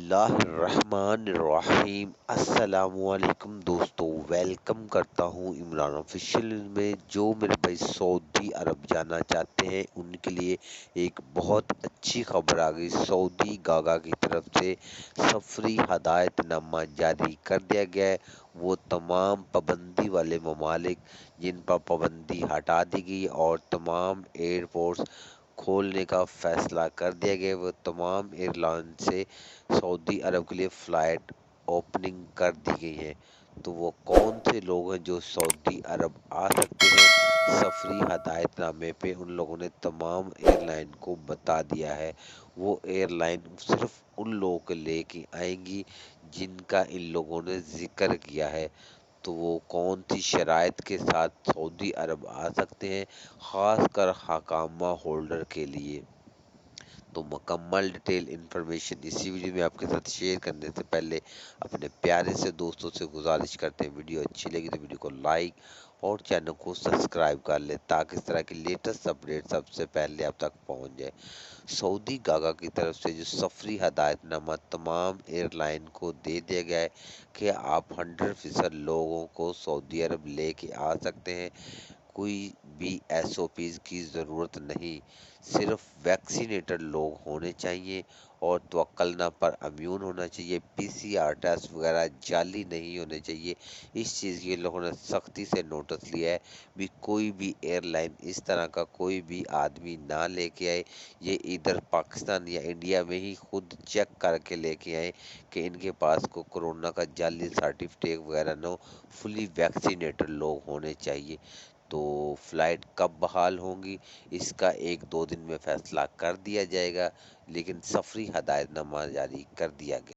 اللہ الرحمن الرحیم۔ السلام علیکم دوستو، ویلکم کرتا ہوں عمران آفیشیل میں۔ جو میرے بھائی سعودی عرب جانا چاہتے ہیں ان کے لیے ایک بہت اچھی خبر آ گئی۔ سعودی گاگا کی طرف سے سفری ہدایت نامہ جاری کر دیا گیا ہے۔ وہ تمام پابندی والے ممالک جن پر پابندی ہٹا دی گئی اور تمام ایئرپورٹس کھولنے کا فیصلہ کر دیا گیا، وہ تمام ایئر لائن سے سعودی عرب کے لیے فلائٹ اوپننگ کر دی گئی ہیں۔ تو وہ کون سے لوگ ہیں جو سعودی عرب آ سکتے ہیں؟ سفری ہدایت نامے پہ ان لوگوں نے تمام ایئر لائن کو بتا دیا ہے۔ وہ ایئر لائن صرف ان لوگوں کو لے کے آئیں گی جن کا ان لوگوں نے ذکر کیا ہے۔ تو وہ کون سی شرائط کے ساتھ سعودی عرب آ سکتے ہیں، خاص کر حکامہ ہولڈر کے لیے؟ تو مکمل ڈیٹیل انفارمیشن اسی ویڈیو میں آپ کے ساتھ شیئر کرنے سے پہلے اپنے پیارے سے دوستوں سے گزارش کرتے ہیں، ویڈیو اچھی لگی تو ویڈیو کو لائک اور چینل کو سبسکرائب کر لیں تاکہ اس طرح کی لیٹسٹ اپڈیٹ سب سے پہلے آپ تک پہنچ جائے۔ سعودی گاگا کی طرف سے جو سفری ہدایت نامہ تمام ایئر لائن کو دے دیا گیا ہے کہ آپ 100% لوگوں کو سعودی عرب لے کے آ سکتے ہیں۔ کوئی بھی ایس او پیز کی ضرورت نہیں، صرف ویکسینیٹڈ لوگ ہونے چاہیے اور توکلنا پر امیون ہونا چاہیے۔ پی سی آر ٹیسٹ وغیرہ جعلی نہیں ہونے چاہیے۔ اس چیز کی لوگوں نے سختی سے نوٹس لیا ہے بھی کوئی بھی ایئر لائن اس طرح کا کوئی بھی آدمی نہ لے کے آئے، یہ ادھر پاکستان یا انڈیا میں ہی خود چیک کر کے لے کے آئے کہ ان کے پاس کو کورونا کا جعلی سرٹیفکیٹ وغیرہ نہ ہو، فلی ویکسینیٹڈ لوگ ہونے چاہیے۔ تو فلائٹ کب بحال ہوں گی اس کا 1-2 دن میں فیصلہ کر دیا جائے گا، لیکن سفری ہدایت نامہ جاری کر دیا گیا۔